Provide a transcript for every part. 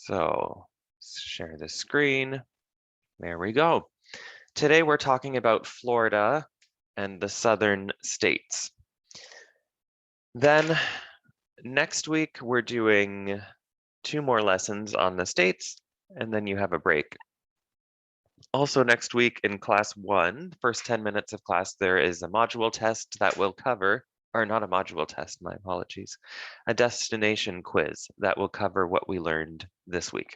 So share the screen. There we go. Today we're talking about Florida and the southern states. Then next week we're doing 2 more lessons on the states, and then you have a break. Also next week in class 1, first 10 minutes of class, there is a module test that will cover, or not a module test, my apologies, a destination quiz that will cover what we learned this week.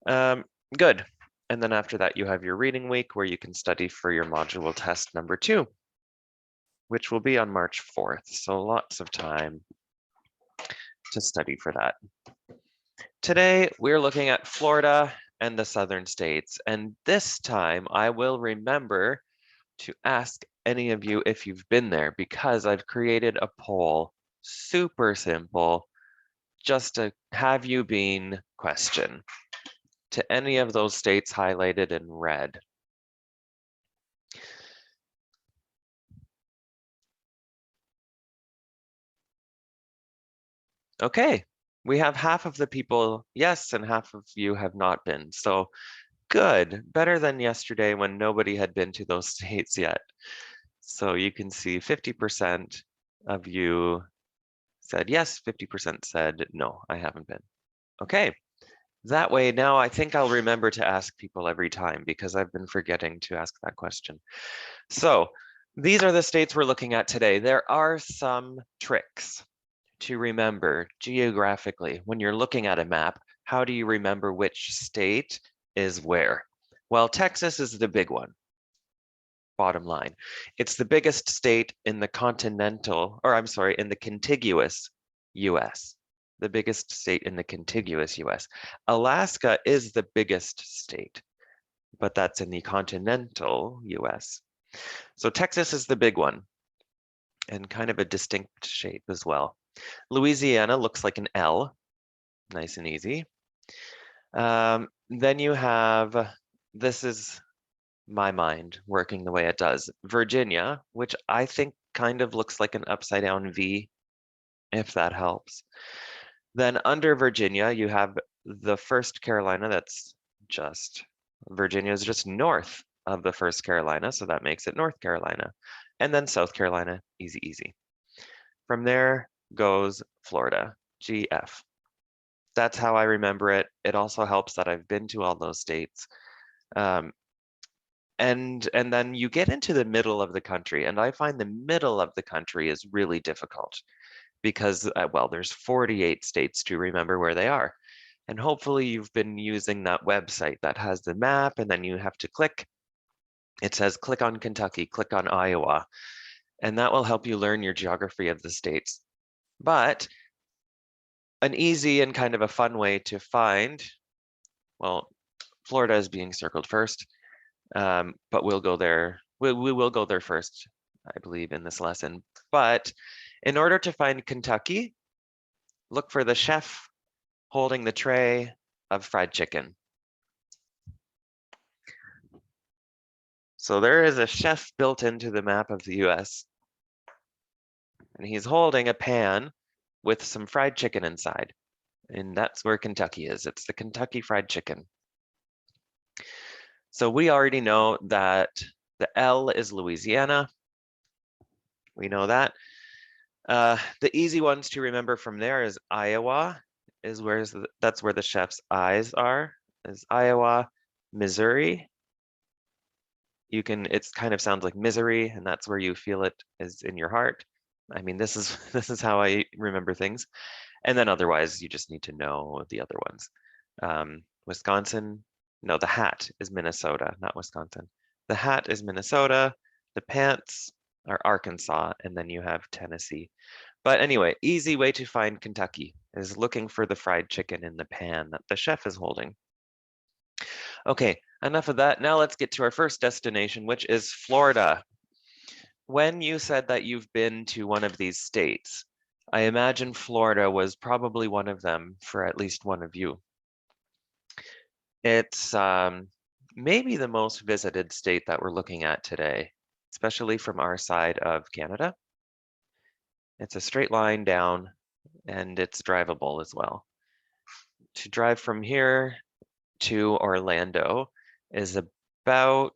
Good. And then after that, you have your reading week where you can study for your module test number 2, which will be on March 4th. So lots of time to study for that. Today, we're looking at Florida and the southern states. And this time I will remember to ask any of you if you've been there, because I've created a poll, super simple, just a have you been question to any of those states highlighted in red. Okay, we have half of the people yes, and half of you have not been. So good, better than yesterday when nobody had been to those states yet. So you can see 50% of you said yes, 50% said no, I haven't been. Okay, that way now I think I'll remember to ask people every time because I've been forgetting to ask that question. So these are the states we're looking at today. There are some tricks to remember geographically. When you're looking at a map, how do you remember which state is where? Well, Texas is the big one. Bottom line, it's the biggest state in the in the contiguous US. The biggest state in the contiguous US. Alaska is the biggest state, but that's in the continental US. So Texas is the big one and kind of a distinct shape as well. Louisiana looks like an L, nice and easy. Then you have, this is my mind working the way it does, Virginia, which I think kind of looks like an upside down V, if that helps. Then under Virginia, you have the First Carolina, that's just, Virginia is just north of the First Carolina, so that makes it North Carolina. And then South Carolina, easy, easy. From there goes Florida, GF. That's how I remember it. It also helps that I've been to all those states. And then you get into the middle of the country, and I find the middle of the country is really difficult because, well, there's 48 states to remember where they are. And hopefully you've been using that website that has the map, and then you have to click. It says click on Kentucky, click on Iowa, and that will help you learn your geography of the states. But an easy and kind of a fun way to find, well, Florida is being circled first, but we'll go there. We will go there first, I believe, in this lesson. But in order to find Kentucky, look for the chef holding the tray of fried chicken. So there is a chef built into the map of the US, and he's holding a pan with some fried chicken inside. And that's where Kentucky is. It's the Kentucky Fried Chicken. So we already know that the L is Louisiana. We know that. The easy ones to remember from there is Iowa, that's where the chef's eyes are, is Iowa. Missouri, it kind of sounds like misery, and that's where you feel it is in your heart. I mean, this is how I remember things. And then otherwise, you just need to know the other ones. Wisconsin, no, the hat is Minnesota, not Wisconsin. The hat is Minnesota, the pants are Arkansas, and then you have Tennessee. But anyway, easy way to find Kentucky is looking for the fried chicken in the pan that the chef is holding. Okay, enough of that. Now let's get to our first destination, which is Florida. When you said that you've been to one of these states, I imagine Florida was probably one of them for at least one of you. It's maybe the most visited state that we're looking at today, especially from our side of Canada. It's a straight line down, and it's drivable as well. to drive from here to Orlando is about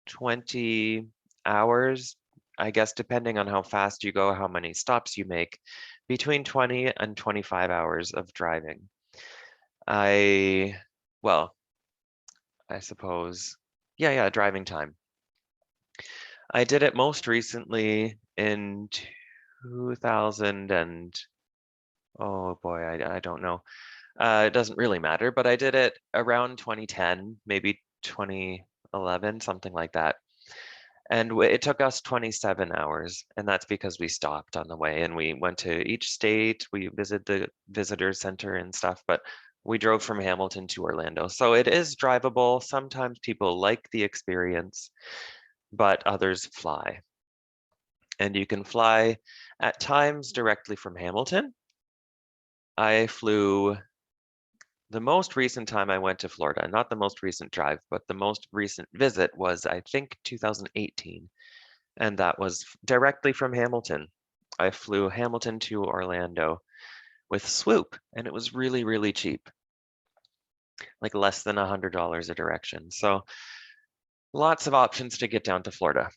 20 hours, I guess, depending on how fast you go, how many stops you make, between 20 and 25 hours of driving. Well, I suppose, yeah, driving time. I did it most recently in 2000 and, oh boy, I don't know. It doesn't really matter, but I did it around 2010, maybe 2011, something like that. And it took us 27 hours, and that's because we stopped on the way and we went to each state, we visited the visitor center and stuff, but we drove from Hamilton to Orlando. So it is drivable. Sometimes people like the experience, but others fly. And you can fly at times directly from Hamilton. I flew the most recent time I went to Florida, not the most recent drive, but the most recent visit was, I think, 2018. And that was directly from Hamilton. I flew Hamilton to Orlando with Swoop, and it was really, really cheap, like less than $100 a direction. So lots of options to get down to Florida.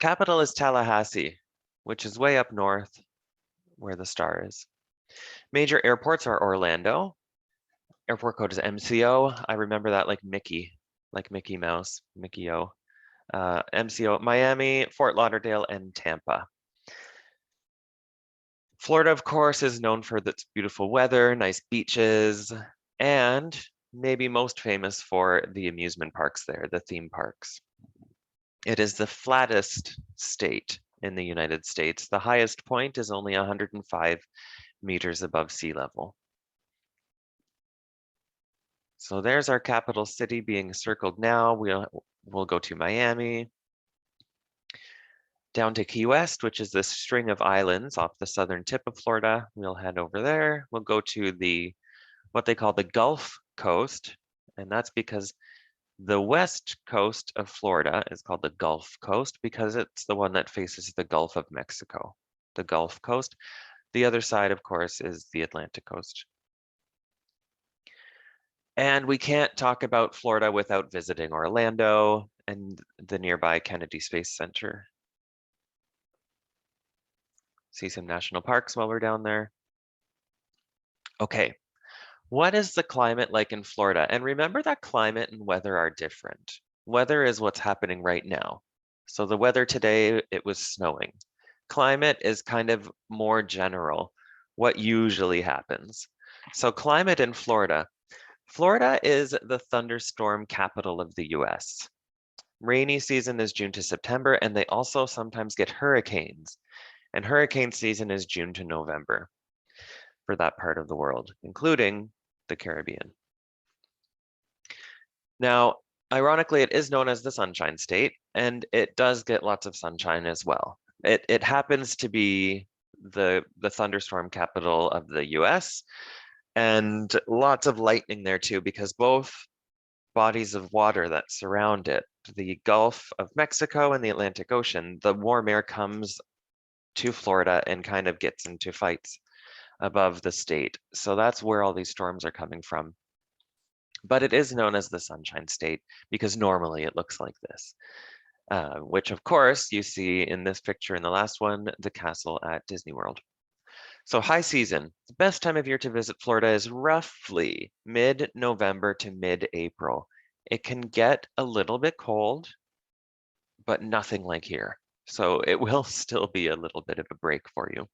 Capital is Tallahassee, which is way up north where the star is. Major airports are Orlando. Airport code is MCO. I remember that like Mickey Mouse, Mickey O. MCO, Miami, Fort Lauderdale, and Tampa. Florida, of course, is known for its beautiful weather, nice beaches, and maybe most famous for the amusement parks there, the theme parks. It is the flattest state in the United States. The highest point is only 105 meters above sea level. So there's our capital city being circled now. We'll go to Miami, down to Key West, which is this string of islands off the southern tip of Florida. We'll head over there. We'll go to what they call the Gulf Coast, and that's because the west coast of Florida is called the Gulf Coast because it's the one that faces the Gulf of Mexico, the Gulf Coast. The other side, of course, is the Atlantic coast. And we can't talk about Florida without visiting Orlando and the nearby Kennedy Space Center. See some national parks while we're down there. Okay, what is the climate like in Florida? And remember that climate and weather are different. Weather is what's happening right now. So the weather today, it was snowing. Climate is kind of more general, what usually happens. So climate in Florida. Florida is the thunderstorm capital of the US. Rainy season is June to September, and they also sometimes get hurricanes. And hurricane season is June to November for that part of the world, including the Caribbean. Now, ironically, it is known as the Sunshine State, and it does get lots of sunshine as well. It happens to be the thunderstorm capital of the US, and lots of lightning there too, because both bodies of water that surround it, the Gulf of Mexico and the Atlantic Ocean, the warm air comes to Florida and kind of gets into fights above the state. So that's where all these storms are coming from. But it is known as the Sunshine State because normally it looks like this, which of course you see in this picture in the last one, the castle at Disney World. So high season, the best time of year to visit Florida is roughly mid-November to mid-April. It can get a little bit cold, but nothing like here. So it will still be a little bit of a break for you.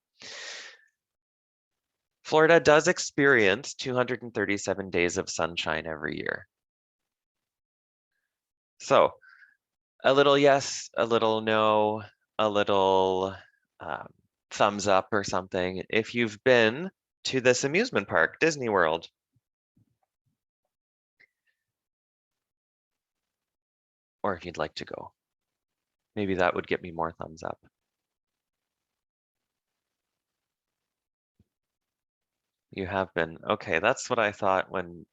Florida does experience 237 days of sunshine every year. So a little yes, a little no, a little thumbs up or something if you've been to this amusement park, Disney World. Or if you'd like to go. Maybe that would get me more thumbs up. You have been. Okay, that's what I thought when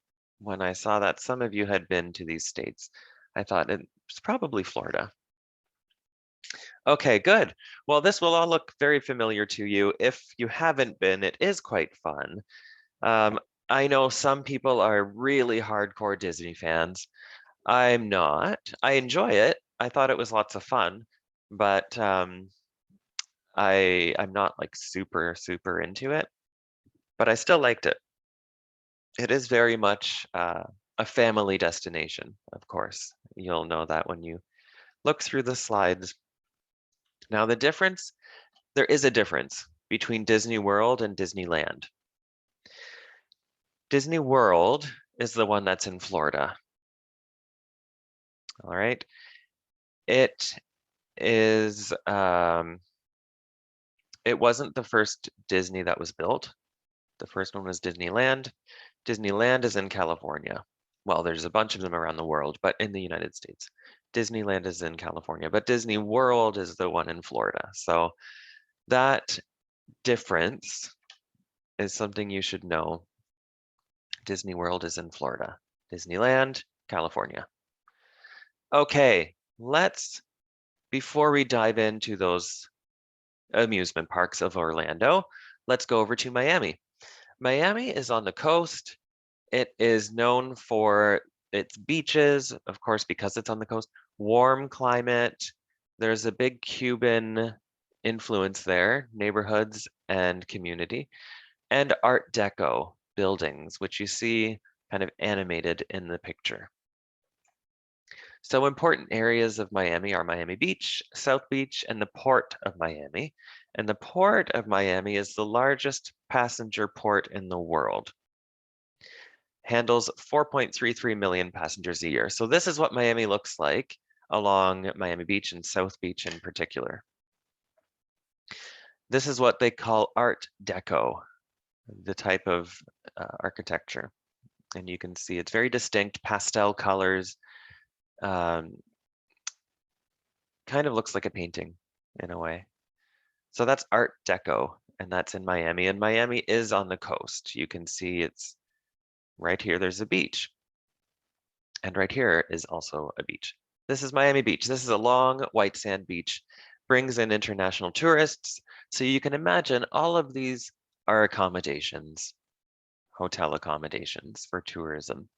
I saw that some of you had been to these states. I thought it's probably Florida. Okay, good. Well, this will all look very familiar to you. If you haven't been, it is quite fun. I know some people are really hardcore Disney fans. I'm not. I enjoy it. I thought it was lots of fun, but I'm not like super into it, but I still liked it. It is very much a family destination, of course. You'll know that when you look through the slides. Now there is a difference between Disney World and Disneyland. Disney World is the one that's in Florida. All right. It is, it wasn't the first Disney that was built. The first one was Disneyland. Disneyland is in California. Well, there's a bunch of them around the world, but in the United States. Disneyland is in California, but Disney World is the one in Florida. So that difference is something you should know. Disney World is in Florida. Disneyland, California. Okay, before we dive into those amusement parks of Orlando, let's go over to Miami. Miami is on the coast. It is known for its beaches, of course, because it's on the coast, warm climate. There's a big Cuban influence there, neighborhoods and community, and Art Deco buildings, which you see kind of animated in the picture. So important areas of Miami are Miami Beach, South Beach, and the Port of Miami. And the Port of Miami is the largest passenger port in the world. Handles 4.33 million passengers a year. So this is what Miami looks like along Miami Beach and South Beach in particular. This is what they call Art Deco, the type of architecture. And you can see it's very distinct, pastel colors, kind of looks like a painting in a way. So that's Art Deco, and that's in Miami. And Miami is on the coast. You can see it's right here, there's a beach. And right here is also a beach. This is Miami Beach. This is a long white sand beach, brings in international tourists. So you can imagine all of these are accommodations, hotel accommodations for tourism.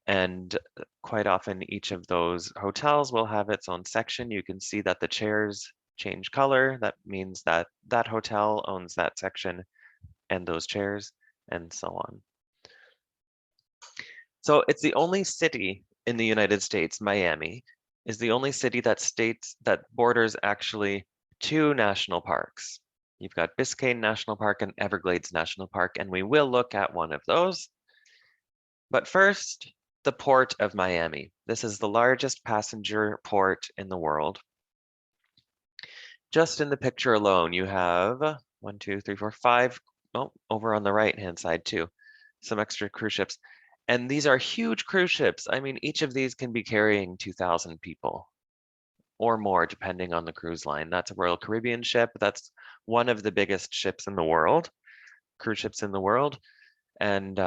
And quite often each of those hotels will have its own section. You can see that the chairs change color. That means that that hotel owns that section and those chairs and so on. So it's the only city in the United States, Miami, is the only city that borders actually two national parks. You've got Biscayne National Park and Everglades National Park, and we will look at one of those. But first, the Port of Miami. This is the largest passenger port in the world. Just in the picture alone, you have 1, 2, 3, 4, 5, oh, over on the right-hand side too, some extra cruise ships. And these are huge cruise ships. I mean, each of these can be carrying 2,000 people or more, depending on the cruise line. That's a Royal Caribbean ship. That's one of the biggest ships in the world, cruise ships in the world, and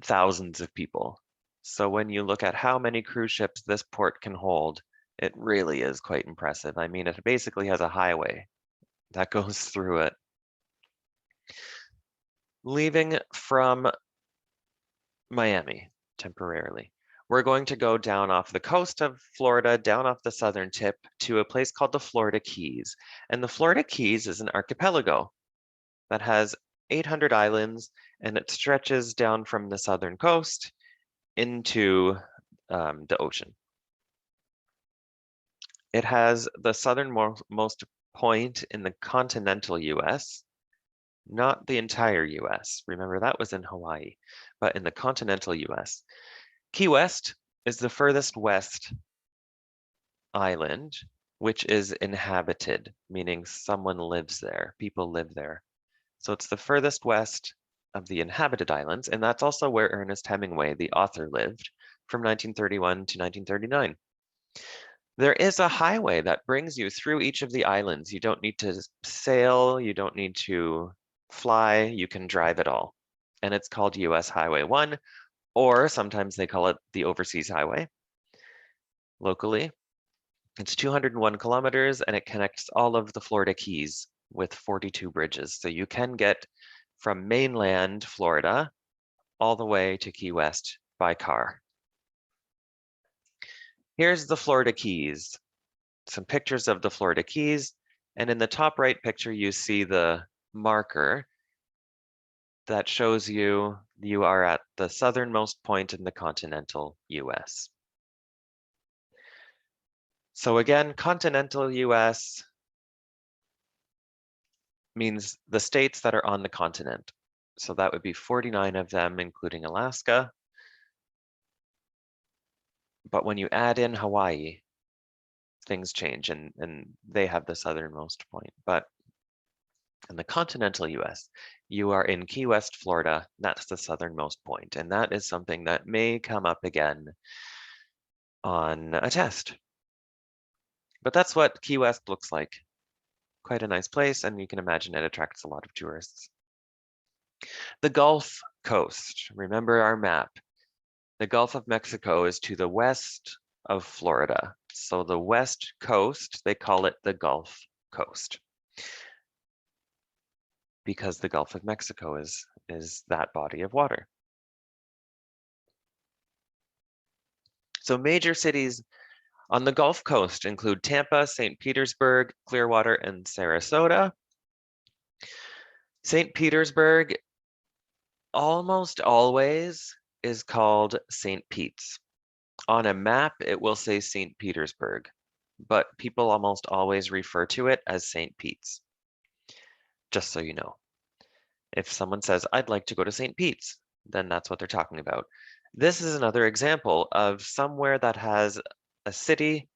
thousands of people. So when you look at how many cruise ships this port can hold, it really is quite impressive. I mean, it basically has a highway that goes through it. Leaving from Miami temporarily, we're going to go down off the coast of Florida, down off the southern tip to a place called the Florida Keys. And the Florida Keys is an archipelago that has 800 islands, and it stretches down from the southern coast into the ocean. It has the southernmost point in the continental US, not the entire US. Remember, that was in Hawaii, but in the continental US. Key West is the furthest west island, which is inhabited, meaning someone lives there, people live there. So it's the furthest west of the inhabited islands, and that's also where Ernest Hemingway, the author, lived from 1931 to 1939. There is a highway that brings you through each of the islands. You don't need to sail, you don't need to fly, you can drive it all. And it's called US Highway 1, or sometimes they call it the Overseas Highway locally. It's 201 kilometers and it connects all of the Florida Keys with 42 bridges. So you can get from mainland Florida all the way to Key West by car. Here's the Florida Keys. Some pictures of the Florida Keys. And in the top right picture, you see the marker that shows you are at the southernmost point in the continental US. So again, continental US means the states that are on the continent. So that would be 49 of them, including Alaska. But when you add in Hawaii, things change and they have the southernmost point. But in the continental US, you are in Key West, Florida. That's the southernmost point. And that is something that may come up again on a test. But that's what Key West looks like. Quite a nice place, and you can imagine it attracts a lot of tourists. The Gulf Coast, remember our map. The Gulf of Mexico is to the west of Florida. So the west coast, they call it the Gulf Coast, because the Gulf of Mexico is that body of water. So major cities on the Gulf Coast include Tampa, St. Petersburg, Clearwater, and Sarasota. St. Petersburg almost always is called St. Pete's. On a map, it will say St. Petersburg, but people almost always refer to it as St. Pete's. Just so you know. If someone says, I'd like to go to St. Pete's, then that's what they're talking about. This is another example of somewhere that has a city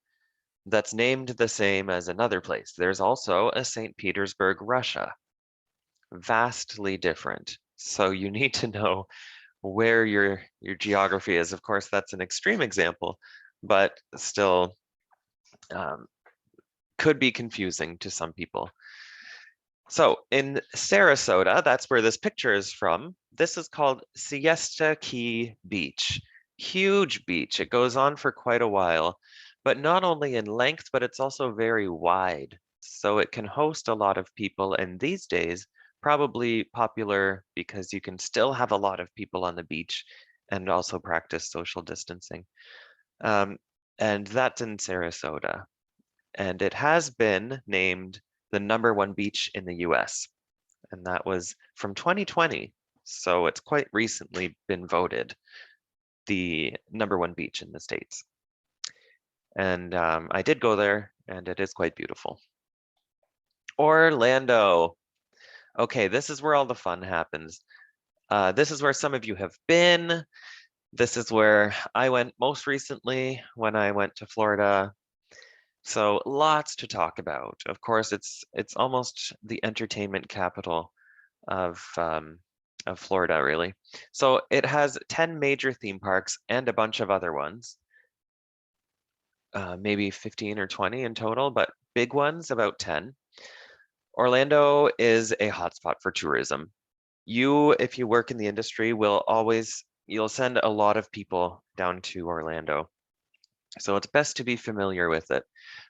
that's named the same as another place. There's also a St. Petersburg, Russia. Vastly different. So you need to know where your geography is. Of course, that's an extreme example, but still could be confusing to some people. So in Sarasota, that's where this picture is from. This is called Siesta Key Beach. Huge beach. It goes on for quite a while, but not only in length, but it's also very wide. So it can host a lot of people. And these days, probably popular because you can still have a lot of people on the beach and also practice social distancing. And that's in Sarasota. And it has been named the #1 beach in the US. And that was from 2020. So it's quite recently been voted the #1 beach in the States. And I did go there and it is quite beautiful. Orlando. Okay, this is where all the fun happens. This is where some of you have been. This is where I went most recently when I went to Florida. So lots to talk about. Of course, it's almost the entertainment capital of Florida, really. So it has 10 major theme parks and a bunch of other ones. Maybe 15 or 20 in total, but big ones, about 10. Orlando is a hotspot for tourism. If you work in the industry, you'll send a lot of people down to Orlando. So it's best to be familiar with it.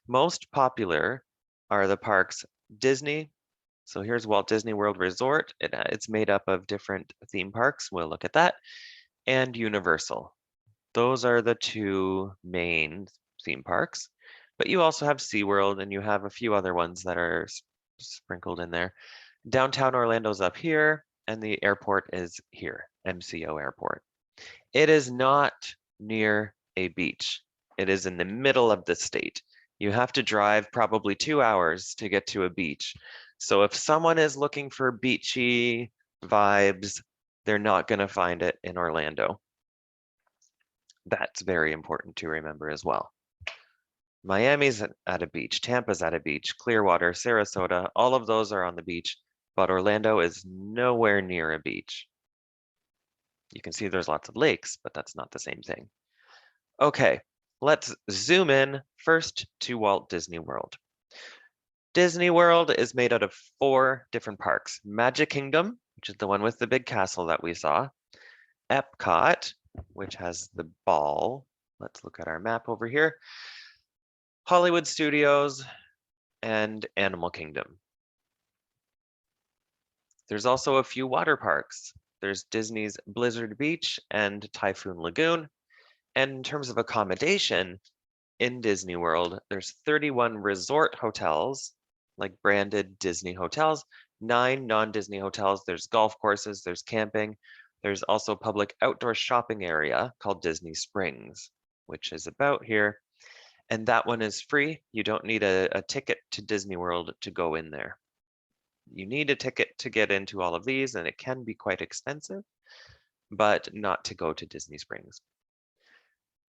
Most popular are the parks Disney. So here's Walt Disney World Resort. It's made up of different theme parks. We'll look at that. And Universal. Those are the two main theme parks. But you also have SeaWorld and you have a few other ones that are sprinkled in there. Downtown Orlando's up here and the airport is here, MCO Airport. It is not near a beach. It is in the middle of the state. You have to drive probably 2 hours to get to a beach. So if someone is looking for beachy vibes, they're not going to find it in Orlando. That's very important to remember as well. Miami's at a beach, Tampa's at a beach, Clearwater, Sarasota, all of those are on the beach, but Orlando is nowhere near a beach. You can see there's lots of lakes, but that's not the same thing. Okay, let's zoom in first to Walt Disney World. Disney World is made out of 4 different parks. Magic Kingdom, which is the one with the big castle that we saw. Epcot, which has the ball. Let's look at our map over here. Hollywood Studios and Animal Kingdom. There's also a few water parks. There's Disney's Blizzard Beach and Typhoon Lagoon. And in terms of accommodation in Disney World, there's 31 resort hotels, like branded Disney hotels, 9 non-Disney hotels. There's golf courses, there's camping. There's also a public outdoor shopping area called Disney Springs, which is about here. And that one is free. You don't need a ticket to Disney World to go in there. You need a ticket to get into all of these, and it can be quite expensive, but not to go to Disney Springs.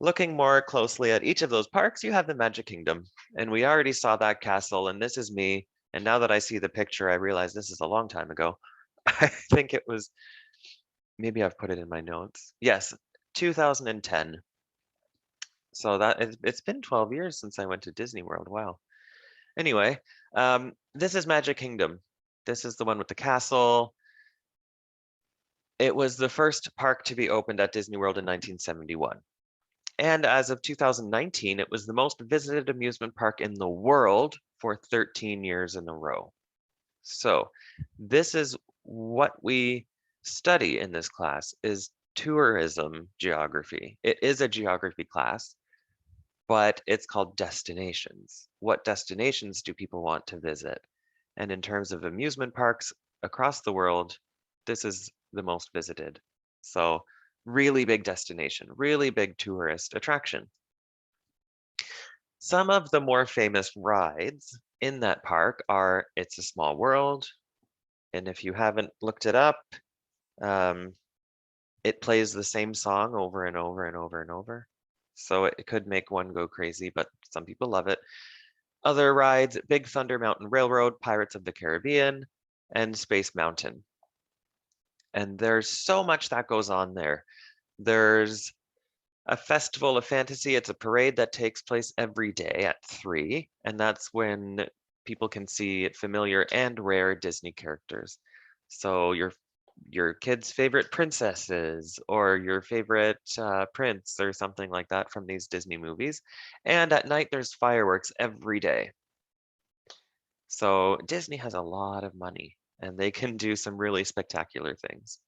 Looking more closely at each of those parks, you have the Magic Kingdom, and we already saw that castle, and this is me. And now that I see the picture, I realize this is a long time ago. I think it was, maybe I've put it in my notes. Yes, 2010. So it's been 12 years since I went to Disney World. Wow. Anyway, this is Magic Kingdom. This is the one with the castle. It was the first park to be opened at Disney World in 1971. And as of 2019, it was the most visited amusement park in the world for 13 years in a row. So this is what we study in this class is tourism geography. It is a geography class, but it's called destinations. What destinations do people want to visit? And in terms of amusement parks across the world, this is the most visited. So really big destination, really big tourist attraction. Some of the more famous rides in that park are It's a Small World. And if you haven't looked it up, it plays the same song over and over and over and over. So it could make one go crazy, but some people love it. Other rides, Big Thunder Mountain Railroad, Pirates of the Caribbean, and Space Mountain. And there's so much that goes on there. There's a Festival of Fantasy. It's a parade that takes place every day at 3, and that's when people can see familiar and rare Disney characters. So your kid's favorite princesses or your favorite prince or something like that from these Disney movies. And at night, there's fireworks every day. So Disney has a lot of money and they can do some really spectacular things.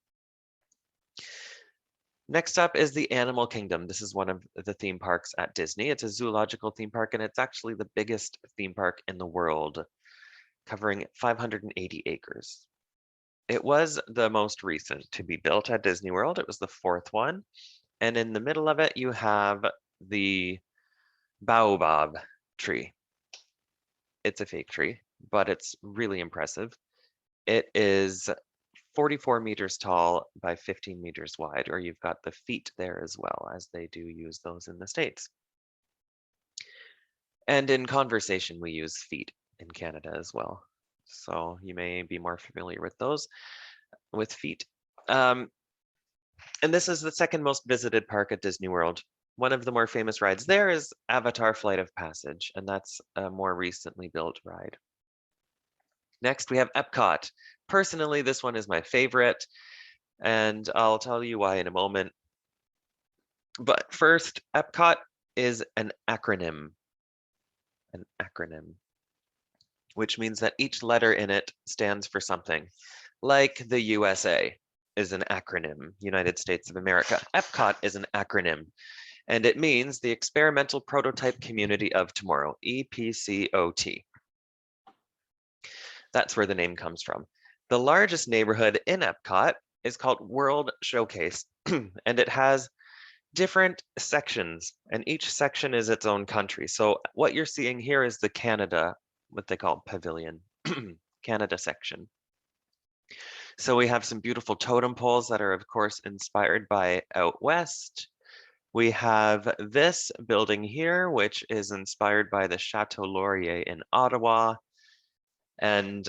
Next up is the Animal Kingdom. This is one of the theme parks at Disney. It's a zoological theme park, and it's actually the biggest theme park in the world, covering 580 acres. It was the most recent to be built at Disney World. It was the 4th one. And in the middle of it, you have the baobab tree. It's a fake tree, but it's really impressive. It is 44 meters tall by 15 meters wide, or you've got the feet there as well, as they do use those in the States. And in conversation, we use feet in Canada as well. So you may be more familiar with those, with feet. And this is the second most visited park at Disney World. One of the more famous rides there is Avatar Flight of Passage, and that's a more recently built ride. Next, we have Epcot. Personally, this one is my favorite, and I'll tell you why in a moment. But first, Epcot is an acronym, which means that each letter in it stands for something. Like the USA is an acronym, United States of America. Epcot is an acronym, and it means the Experimental Prototype Community of Tomorrow, EPCOT. That's where the name comes from. The largest neighborhood in Epcot is called World Showcase, and it has different sections, and each section is its own country. So what you're seeing here is the Canada, what they call pavilion, Canada section. So we have some beautiful totem poles that are, of course, inspired by Out West. We have this building here, which is inspired by the Chateau Laurier in Ottawa. And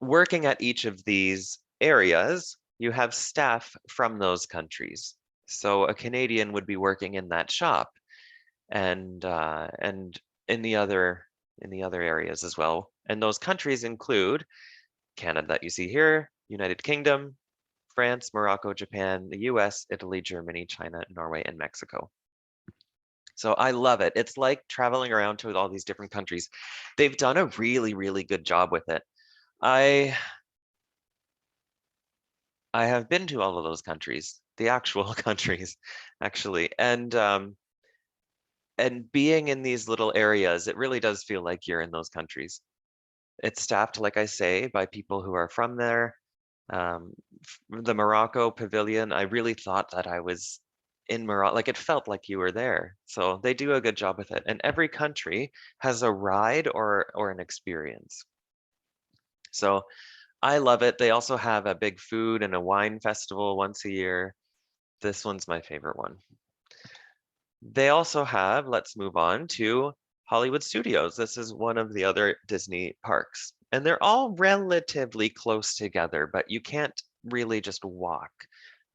working at each of these areas, you have staff from those countries. So a Canadian would be working in that shop, and in the other areas as well. And those countries include Canada that you see here, United Kingdom, France, Morocco, Japan, the US, Italy, Germany, China, Norway, and Mexico. So I love it. It's like traveling around to all these different countries. They've done a really, really good job with it. I have been to all of those countries, the actual countries, actually. And being in these little areas, it really does feel like you're in those countries. It's staffed, like I say, by people who are from there. The Morocco pavilion, I really thought that I was in Morocco, like it felt like you were there. So they do a good job with it. And every country has a ride or an experience. So I love it. They also have a big food and a wine festival once a year. This one's my favorite one. They also have, let's move on to Hollywood Studios. This is one of the other Disney parks. And they're all relatively close together, but you can't really just walk.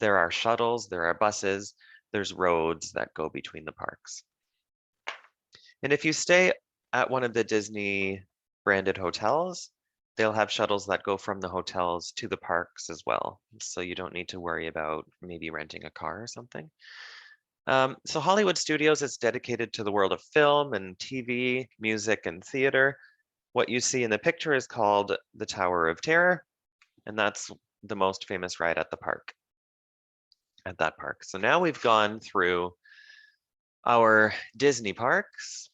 There are shuttles, there are buses, there's roads that go between the parks. And if you stay at one of the Disney branded hotels, they'll have shuttles that go from the hotels to the parks as well. So you don't need to worry about maybe renting a car or something. So Hollywood Studios is dedicated to the world of film and TV, music, and theater. What you see in the picture is called the Tower of Terror, and that's the most famous ride at the park, at that park. So now we've gone through our Disney parks.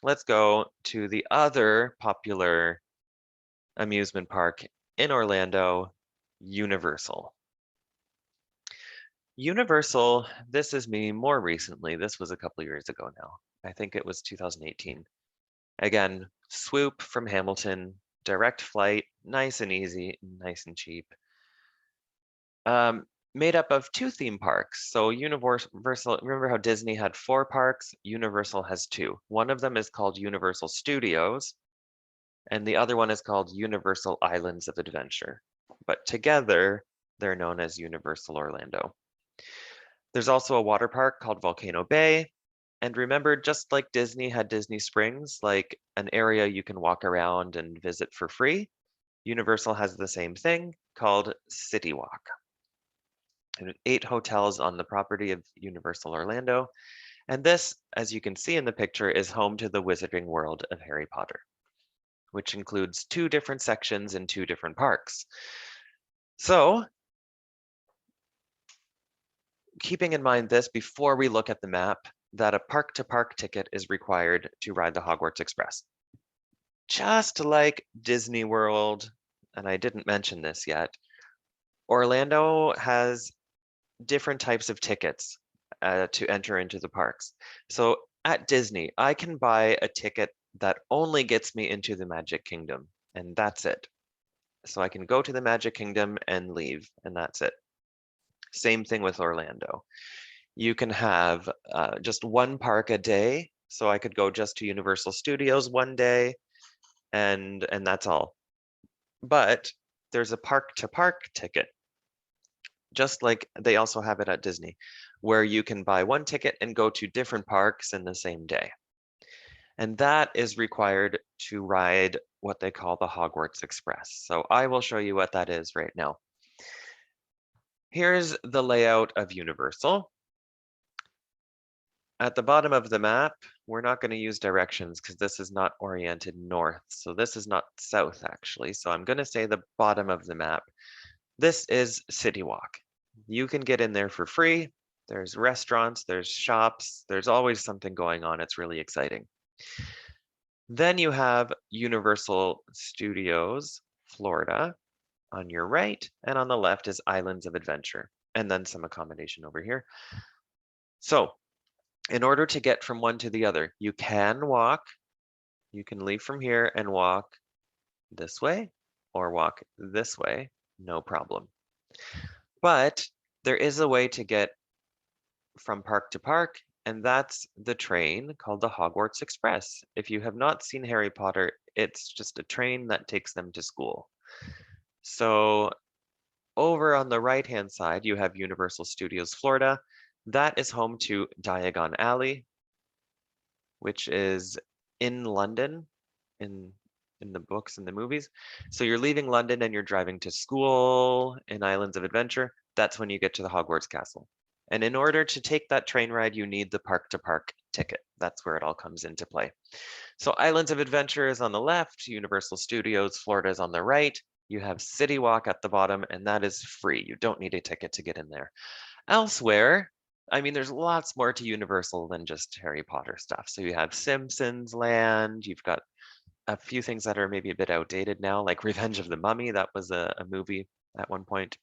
Let's go to the other popular amusement park in Orlando, Universal. Universal, this is me more recently. This was a couple years ago now. I think it was 2018. Again, swoop from Hamilton, direct flight, nice and easy, nice and cheap. Made up of 2 theme parks. So Universal, remember how Disney had 4 parks? Universal has 2. One of them is called Universal Studios, and the other one is called Universal Islands of Adventure. But together, they're known as Universal Orlando. There's also a water park called Volcano Bay. And remember, just like Disney had Disney Springs, like an area you can walk around and visit for free, Universal has the same thing called City Walk. And 8 hotels on the property of Universal Orlando. And this, as you can see in the picture, is home to the Wizarding World of Harry Potter, which includes 2 different sections in 2 different parks. So keeping in mind this before we look at the map, that a park-to-park ticket is required to ride the Hogwarts Express. Just like Disney World, and I didn't mention this yet, Orlando has different types of tickets to enter into the parks. So at Disney, I can buy a ticket that only gets me into the Magic Kingdom, and that's it. So I can go to the Magic Kingdom and leave, and that's it. Same thing with Orlando. You can have just one park a day. So I could go just to Universal Studios one day, and that's all. But there's a park-to-park ticket, just like they also have it at Disney, where you can buy one ticket and go to different parks in the same day. And that is required to ride what they call the Hogwarts Express. So I will show you what that is right now. Here's the layout of Universal. At the bottom of the map, we're not going to use directions because this is not oriented north. So this is not south, actually. So I'm going to say the bottom of the map. This is City Walk. You can get in there for free. There's restaurants, there's shops, there's always something going on. It's really exciting. Then you have Universal Studios, Florida on your right, and on the left is Islands of Adventure, and then some accommodation over here. So in order to get from one to the other, you can walk. You can leave from here and walk this way or walk this way, no problem. But there is a way to get from park to park, and that's the train called the Hogwarts Express. If you have not seen Harry Potter, it's just a train that takes them to school. So over on the right-hand side, you have Universal Studios Florida. That is home to Diagon Alley, which is in London, in the books and the movies. So you're leaving London and you're driving to school in Islands of Adventure. That's when you get to the Hogwarts Castle. And in order to take that train ride, you need the park-to-park ticket. That's where it all comes into play. So Islands of Adventure is on the left, Universal Studios Florida is on the right. You have City Walk at the bottom, and that is free. You don't need a ticket to get in there. Elsewhere, I mean, there's lots more to Universal than just Harry Potter stuff. So you have Simpsons Land, you've got a few things that are maybe a bit outdated now, like Revenge of the Mummy. That was a movie at one point.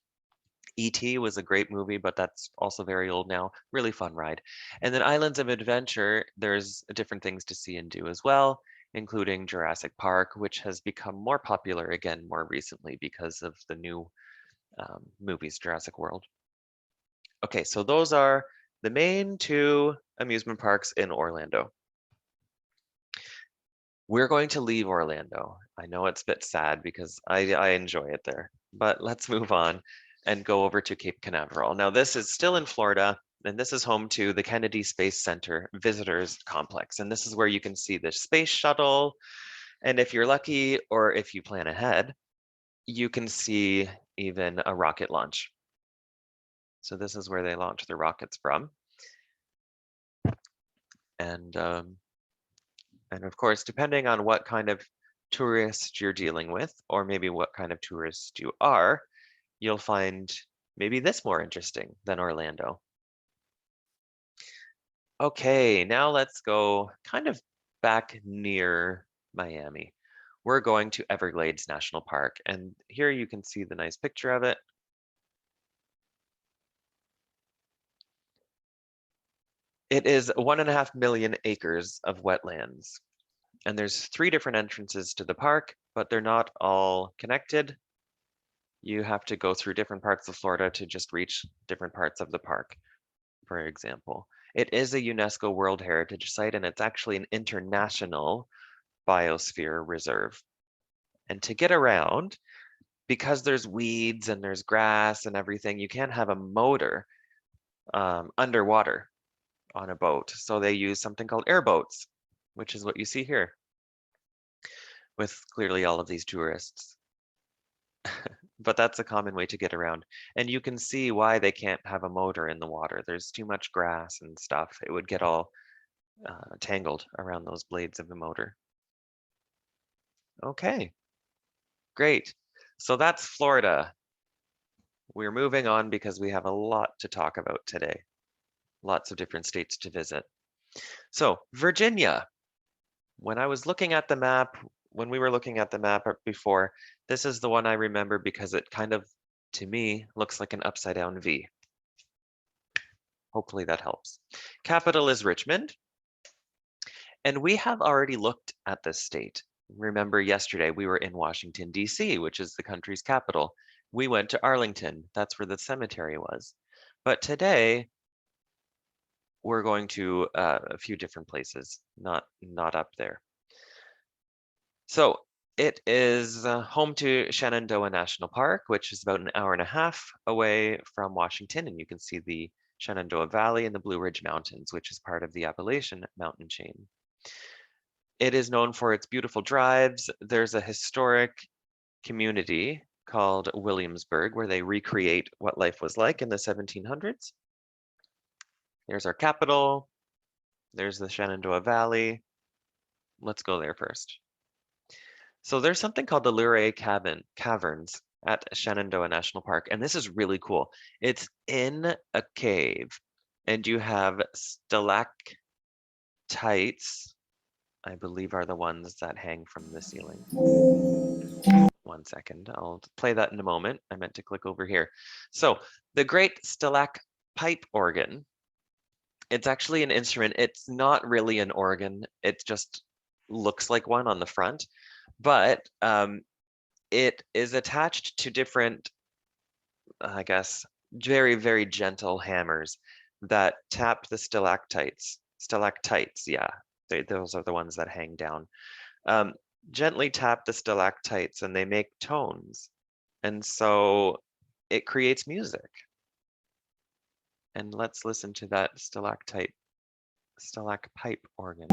E.T. was a great movie, but that's also very old now. Really fun ride. And then Islands of Adventure, there's different things to see and do as well, including Jurassic Park, which has become more popular again more recently because of the new movies, Jurassic World. Okay, so those are the main two amusement parks in Orlando. We're going to leave Orlando. I know it's a bit sad because I enjoy it there, but let's move on and go over to Cape Canaveral. Now, this is still in Florida, and this is home to the Kennedy Space Center Visitors Complex. And this is where you can see the space shuttle. And if you're lucky, or if you plan ahead, you can see even a rocket launch. So this is where they launch the rockets from. And of course, depending on what kind of tourist you're dealing with, or maybe what kind of tourist you are, you'll find maybe this more interesting than Orlando. Okay, now let's go kind of back near Miami. We're going to Everglades National Park, and here you can see the nice picture of it. It is 1.5 million acres of wetlands, and there's 3 different entrances to the park, but they're not all connected. You have to go through different parts of Florida to just reach different parts of the park, for example. It is a UNESCO World Heritage Site, and it's actually an international biosphere reserve. And to get around, because there's weeds and there's grass and everything, you can't have a motor underwater on a boat. So they use something called airboats, which is what you see here with clearly all of these tourists. But that's a common way to get around. And you can see why they can't have a motor in the water. There's too much grass and stuff. It would get all tangled around those blades of the motor. Okay, great. So that's Florida. We're moving on because we have a lot to talk about today. Lots of different states to visit. So Virginia, when I was looking at the map, when we were looking at the map before, this is the one I remember because it kind of, to me, looks like an upside down V. Hopefully that helps. Capital is Richmond. And we have already looked at this state. Remember yesterday we were in Washington, D.C., which is the country's capital. We went to Arlington. That's where the cemetery was. But today we're going to a few different places, not up there. So it is home to Shenandoah National Park, which is about an hour and a half away from Washington. And you can see the Shenandoah Valley and the Blue Ridge Mountains, which is part of the Appalachian mountain chain. It is known for its beautiful drives. There's a historic community called Williamsburg where they recreate what life was like in the 1700s. There's our capital. There's the Shenandoah Valley. Let's go there first. So there's something called the Luray Caverns at Shenandoah National Park, and this is really cool. It's in a cave, and you have stalactites, I believe are the ones that hang from the ceiling. 1 second, I'll play that in a moment. I meant to click over here. So the Great Stalacpipe Organ, it's actually an instrument. It's not really an organ. It just looks like one on the front, but it is attached to different, I guess, very, very gentle hammers that tap the stalactites. Stalactites, yeah, those are the ones that hang down. Gently tap the stalactites and they make tones. And so it creates music. And let's listen to that stalacpipe organ.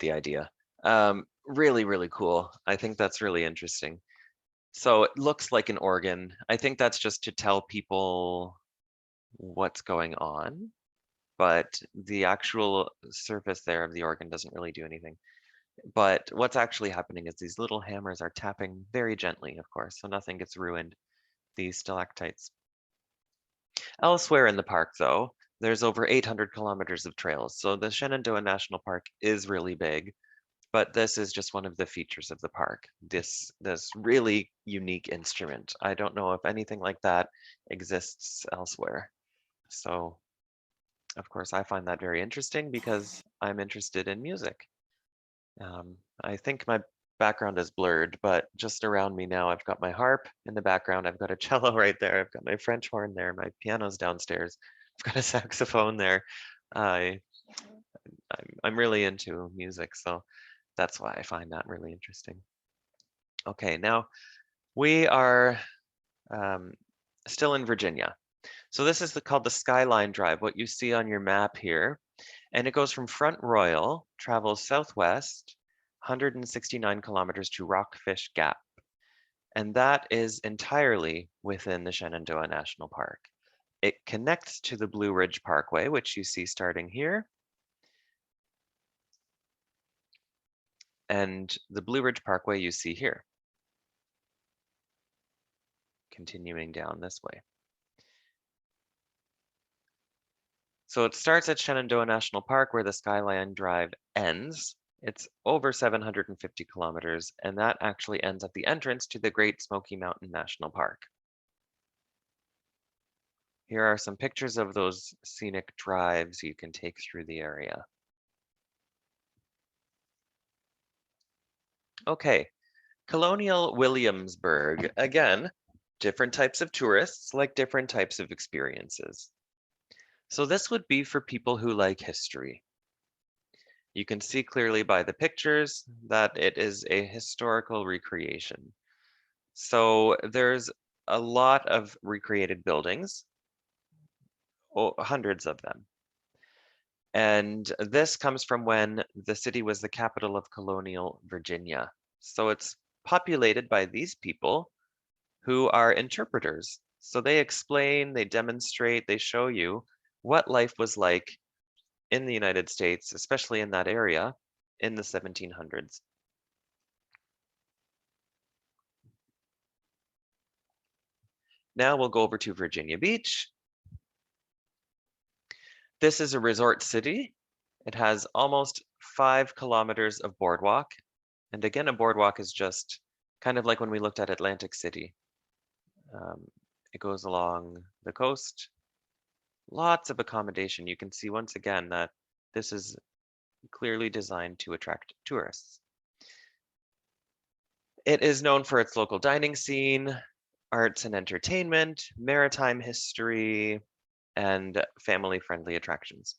the idea. Really, really cool. I think that's really interesting. So it looks like an organ. I think that's just to tell people what's going on, but the actual surface there of the organ doesn't really do anything. But what's actually happening is these little hammers are tapping very gently, of course, so nothing gets ruined, these stalactites. Elsewhere in the park, though, there's over 800 kilometers of trails, so the Shenandoah National Park is really big, but this is just one of the features of the park. This really unique instrument. I don't know if anything like that exists elsewhere. So, of course, I find that very interesting because I'm interested in music. I think my background is blurred, but just around me now, I've got my harp in the background. I've got a cello right there. I've got my French horn there. My piano's downstairs. I've got a saxophone there. I, I'm really into music, so that's why I find that really interesting. Okay, now we are still in Virginia. So this is called the Skyline Drive, what you see on your map here. And it goes from Front Royal, travels southwest, 169 kilometers to Rockfish Gap. And that is entirely within the Shenandoah National Park. It connects to the Blue Ridge Parkway, which you see starting here. And the Blue Ridge Parkway you see here. Continuing down this way. So it starts at Shenandoah National Park where the Skyline Drive ends. It's over 750 kilometers, and that actually ends at the entrance to the Great Smoky Mountain National Park. Here are some pictures of those scenic drives you can take through the area. Okay, Colonial Williamsburg. Again, different types of tourists like different types of experiences. So this would be for people who like history. You can see clearly by the pictures that it is a historical recreation. So there's a lot of recreated buildings, hundreds of them. And this comes from when the city was the capital of colonial Virginia. So it's populated by these people who are interpreters. So they explain, they demonstrate, they show you what life was like in the United States, especially in that area in the 1700s. Now we'll go over to Virginia Beach. This is a resort city. It has almost 5 kilometers of boardwalk. And again, a boardwalk is just kind of like when we looked at Atlantic City. It goes along the coast. Lots of accommodation. You can see once again that this is clearly designed to attract tourists. It is known for its local dining scene, arts and entertainment, maritime history, and family-friendly attractions.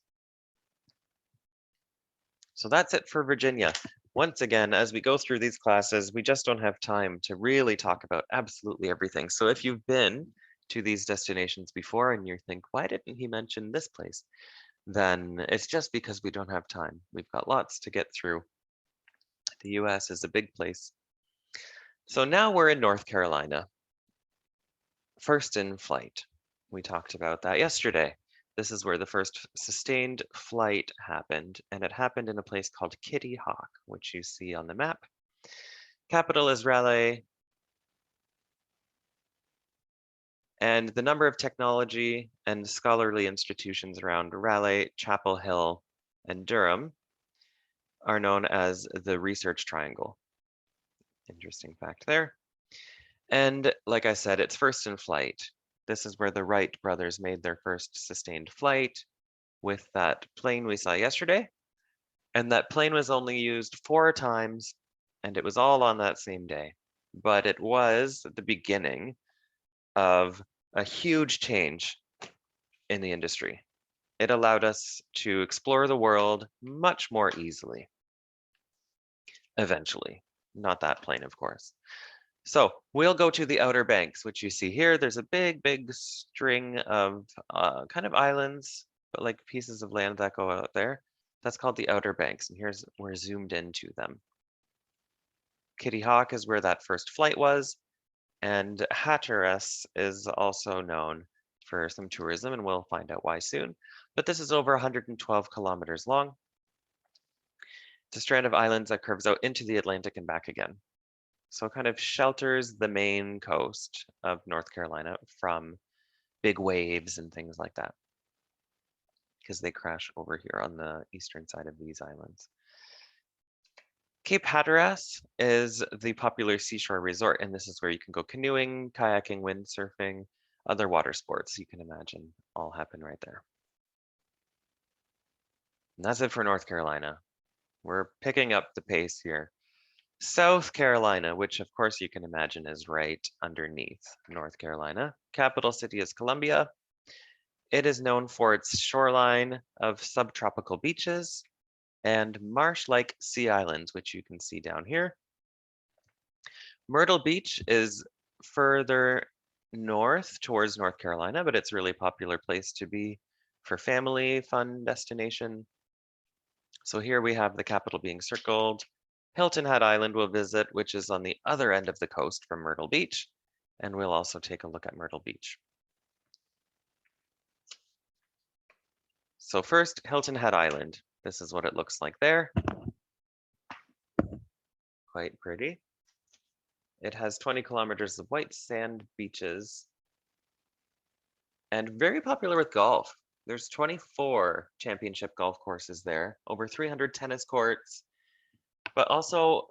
So that's it for Virginia. Once again, as we go through these classes, we just don't have time to really talk about absolutely everything. So if you've been to these destinations before and you think, why didn't he mention this place? Then it's just because we don't have time. We've got lots to get through. The US is a big place. So now we're in North Carolina. First in flight. We talked about that yesterday. This is where the first sustained flight happened, and it happened in a place called Kitty Hawk, which you see on the map. Capital is Raleigh. And the number of technology and scholarly institutions around Raleigh, Chapel Hill, and Durham are known as the Research Triangle. Interesting fact there. And like I said, it's first in flight. This is where the Wright brothers made their first sustained flight with that plane we saw yesterday. And that plane was only used 4 times, and it was all on that same day. But it was the beginning of a huge change in the industry. It allowed us to explore the world much more easily. Eventually. Not that plane, of course. So we'll go to the Outer Banks, which you see here. There's a big, big string of kind of islands, but like pieces of land that go out there. That's called the Outer Banks, and we're zoomed into them. Kitty Hawk is where that first flight was, and Hatteras is also known for some tourism, and we'll find out why soon. But this is over 112 kilometers long. It's a strand of islands that curves out into the Atlantic and back again. So it kind of shelters the main coast of North Carolina from big waves and things like that, because they crash over here on the eastern side of these islands. Cape Hatteras is the popular seashore resort, and this is where you can go canoeing, kayaking, windsurfing, other water sports you can imagine all happen right there. And that's it for North Carolina. We're picking up the pace here. South Carolina, which of course you can imagine is right underneath North Carolina. Capital city is Columbia. It is known for its shoreline of subtropical beaches and marsh-like sea islands, which you can see down here. Myrtle Beach is further north towards North Carolina, but it's a really popular place to be for family fun destination. So here we have the capital being circled. Hilton Head Island we'll visit, which is on the other end of the coast from Myrtle Beach. And we'll also take a look at Myrtle Beach. So first, Hilton Head Island. This is what it looks like there. Quite pretty. It has 20 kilometers of white sand beaches and very popular with golf. There's 24 championship golf courses there, over 300 tennis courts, but also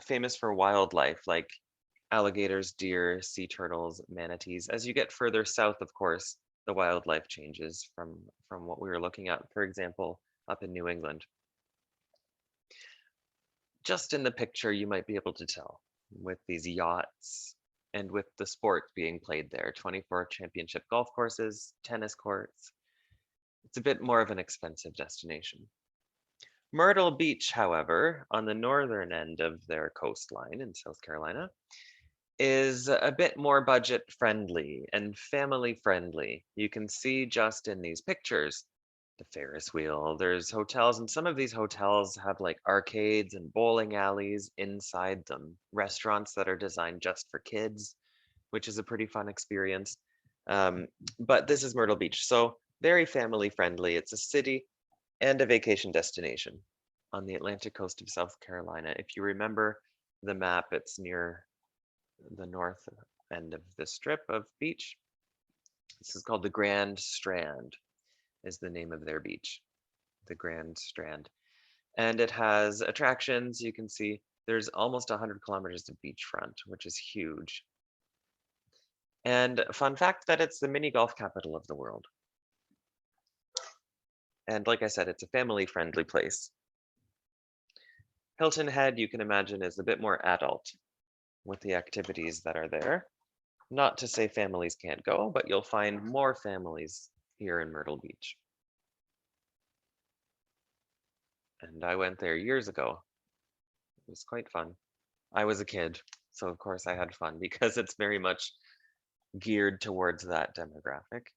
famous for wildlife like alligators, deer, sea turtles, manatees. As you get further south, of course, the wildlife changes from what we were looking at, for example, up in New England. Just in the picture, you might be able to tell with these yachts and with the sport being played there, 24 championship golf courses, tennis courts. It's a bit more of an expensive destination. Myrtle Beach, however, on the northern end of their coastline in South Carolina, is a bit more budget friendly and family friendly. You can see just in these pictures, the Ferris wheel, there's hotels, and some of these hotels have like arcades and bowling alleys inside them, restaurants that are designed just for kids, which is a pretty fun experience. But this is Myrtle Beach, so very family friendly. It's a city and a vacation destination on the Atlantic coast of South Carolina. If you remember the map, it's near the north end of the strip of beach. This is called the Grand Strand, is the name of their beach, the Grand Strand. And it has attractions. You can see there's almost 100 kilometers of beachfront, which is huge. And fun fact that it's the mini golf capital of the world. And like I said, it's a family-friendly place. Hilton Head, you can imagine, is a bit more adult with the activities that are there. Not to say families can't go, but you'll find more families here in Myrtle Beach. And I went there years ago. It was quite fun. I was a kid, so of course I had fun because it's very much geared towards that demographic.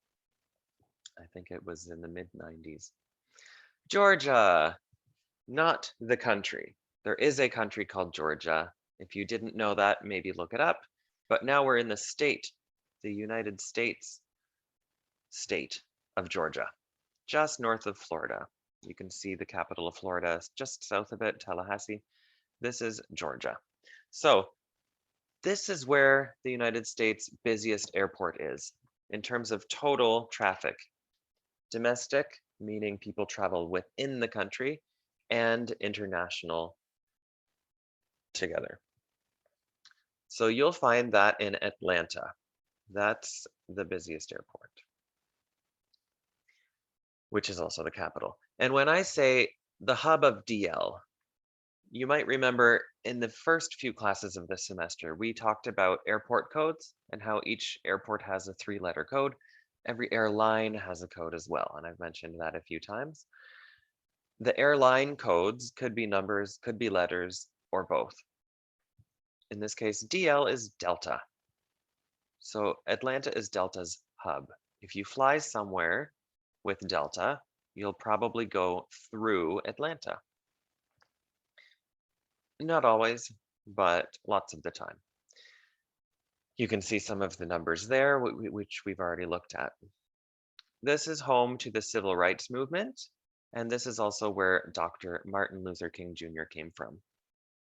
I think it was in the mid-90s. Georgia, not the country. There is a country called Georgia. If you didn't know that, maybe look it up. But now we're in the state, the United States state of Georgia, just north of Florida. You can see the capital of Florida just south of it, Tallahassee. This is Georgia. So this is where the United States' busiest airport is in terms of total traffic. Domestic, meaning people travel within the country, and international together. So you'll find that in Atlanta. That's the busiest airport, which is also the capital. And when I say the hub of DL, you might remember in the first few classes of this semester, we talked about airport codes and how each airport has a 3-letter code. Every airline has a code as well, and I've mentioned that a few times. The airline codes could be numbers, could be letters, or both. In this case, DL is Delta. So Atlanta is Delta's hub. If you fly somewhere with Delta, you'll probably go through Atlanta. Not always, but lots of the time. You can see some of the numbers there, which we've already looked at. This is home to the civil rights movement, and this is also where Dr. Martin Luther King Jr. came from.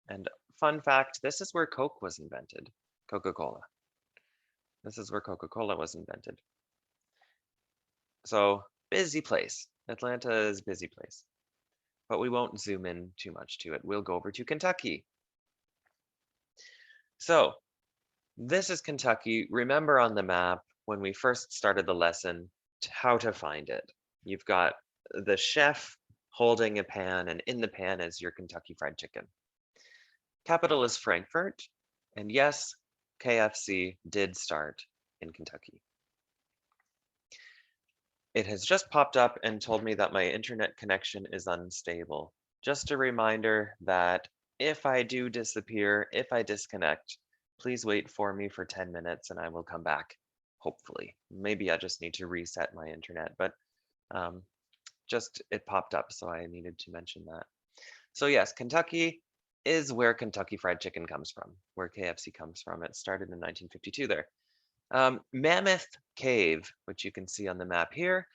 And fun fact, this is where Coke was invented, Coca-Cola. This is where Coca-Cola was invented. So busy place. Atlanta is a busy place, but we won't zoom in too much to it. We'll go over to Kentucky. So this is Kentucky. Remember on the map when we first started the lesson, how to find it. You've got the chef holding a pan, and in the pan is your Kentucky Fried Chicken. Capital is Frankfort, and yes, KFC did start in Kentucky. It has just popped up and told me that my internet connection is unstable. Just a reminder that if I do disappear, if I disconnect, please wait for me for 10 minutes and I will come back, hopefully. Maybe I just need to reset my internet, but just it popped up, so I needed to mention that. So yes, Kentucky is where Kentucky Fried Chicken comes from, where KFC comes from. It started in 1952 there. Mammoth Cave, which you can see on the map here,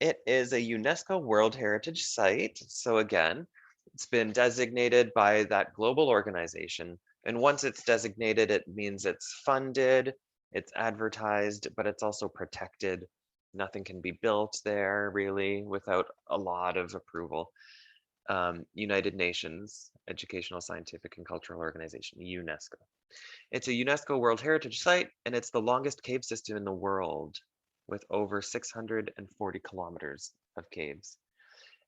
it is a UNESCO World Heritage Site. So again, it's been designated by that global organization. And once it's designated, it means it's funded, it's advertised, but it's also protected. Nothing can be built there really without a lot of approval. United Nations Educational, Scientific, and Cultural Organization, UNESCO. It's a UNESCO World Heritage Site, and it's the longest cave system in the world with over 640 kilometers of caves.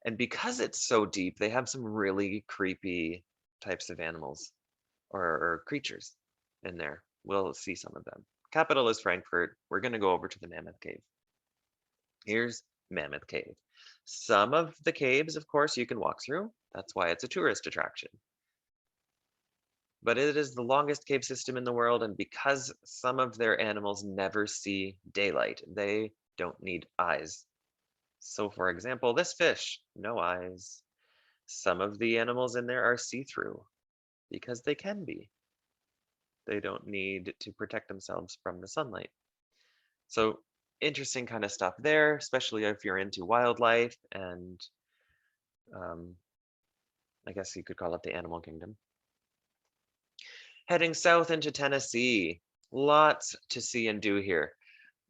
And because it's so deep, they have some really creepy types of animals or creatures in there. We'll see some of them. Capital is Frankfurt. We're going to go over to the Mammoth Cave. Here's Mammoth Cave. Some of the caves, of course, you can walk through. That's why it's a tourist attraction. But it is the longest cave system in the world, and because some of their animals never see daylight, they don't need eyes. So for example, this fish, no eyes. Some of the animals in there are see-through because they can be. They don't need to protect themselves from the sunlight. So interesting kind of stuff there, especially if you're into wildlife and I guess you could call it the animal kingdom. Heading south into Tennessee, lots to see and do here.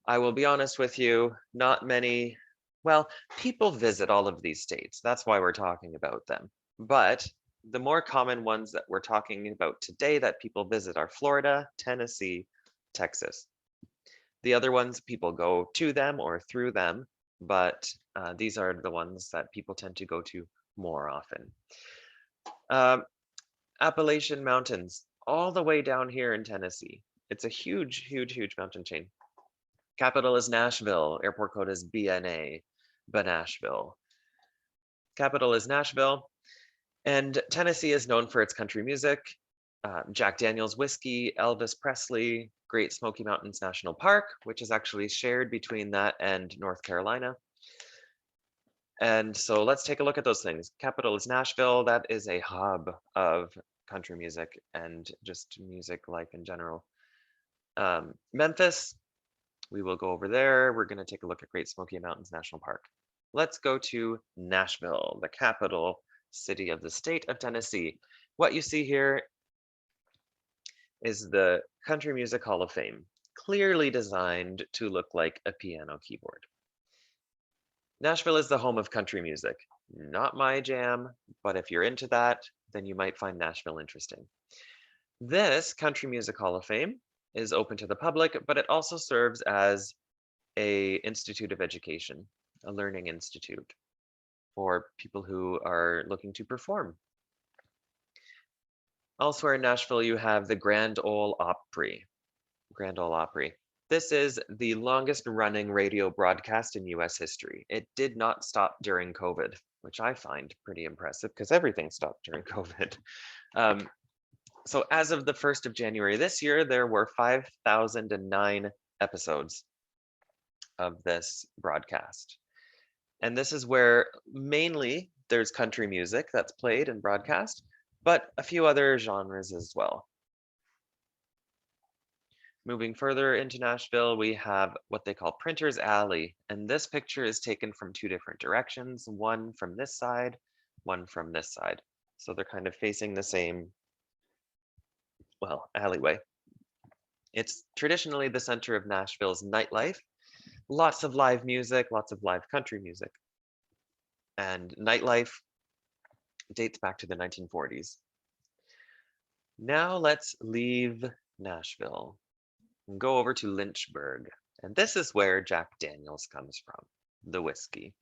I will be honest with you, not many, well, people visit all of these states. That's why we're talking about them. But the more common ones that we're talking about today that people visit are Florida, Tennessee, Texas. The other ones, people go to them or through them, but these are the ones that people tend to go to more often. Appalachian Mountains, all the way down here in Tennessee. It's a huge, huge, huge mountain chain. Capital is Nashville. Airport code is BNA, Nashville. Capital is Nashville. And Tennessee is known for its country music, Jack Daniel's whiskey, Elvis Presley, Great Smoky Mountains National Park, which is actually shared between that and North Carolina. And so let's take a look at those things. Capital is Nashville. That is a hub of country music and just music life in general. Memphis, we will go over there. We're going to take a look at Great Smoky Mountains National Park. Let's go to Nashville, the capital city of the state of Tennessee. What you see here is the Country Music Hall of Fame, clearly designed to look like a piano keyboard. Nashville is the home of country music. Not my jam, but if you're into that, then you might find Nashville interesting. This Country Music Hall of Fame is open to the public, but it also serves as an institute of education, a learning institute for people who are looking to perform. Elsewhere in Nashville, you have the Grand Ole Opry. Grand Ole Opry. This is the longest running radio broadcast in US history. It did not stop during COVID, which I find pretty impressive because everything stopped during COVID. So as of the 1st of January this year, there were 5,009 episodes of this broadcast. And this is where mainly there's country music that's played and broadcast, but a few other genres as well. Moving further into Nashville, we have what they call Printer's Alley, and this picture is taken from two different directions, one from this side, one from this side. So they're kind of facing the same, well, alleyway. It's traditionally the center of Nashville's nightlife. Lots of live music, lots of live country music. And nightlife dates back to the 1940s. Now let's leave Nashville and go over to Lynchburg. And this is where Jack Daniels comes from, the whiskey.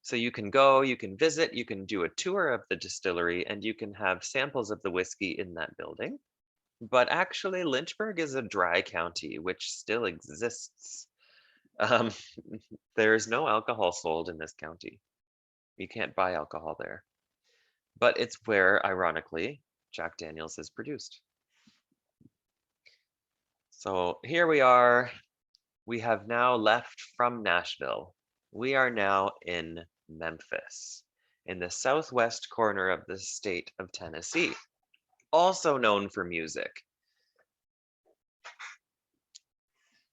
So you can go, you can visit, you can do a tour of the distillery, and you can have samples of the whiskey in that building. But actually, Lynchburg is a dry county, which still exists. Um, there's no alcohol sold in this county. You can't buy alcohol there. But it's where, ironically, Jack Daniels is produced. So here we are. We have now left from Nashville. We are now in Memphis, in the southwest corner of the state of Tennessee, also known for music.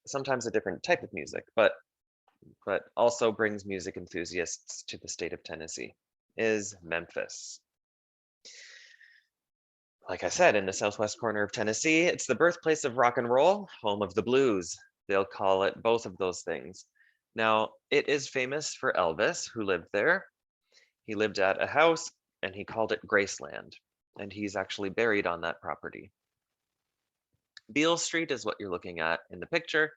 Sometimes a different type of music, but also brings music enthusiasts to the state of Tennessee, is Memphis. Like I said, in the southwest corner of Tennessee, it's the birthplace of rock and roll, home of the blues. They'll call it both of those things. Now, it is famous for Elvis, who lived there. He lived at a house and he called it Graceland, and he's actually buried on that property. Beale Street is what you're looking at in the picture.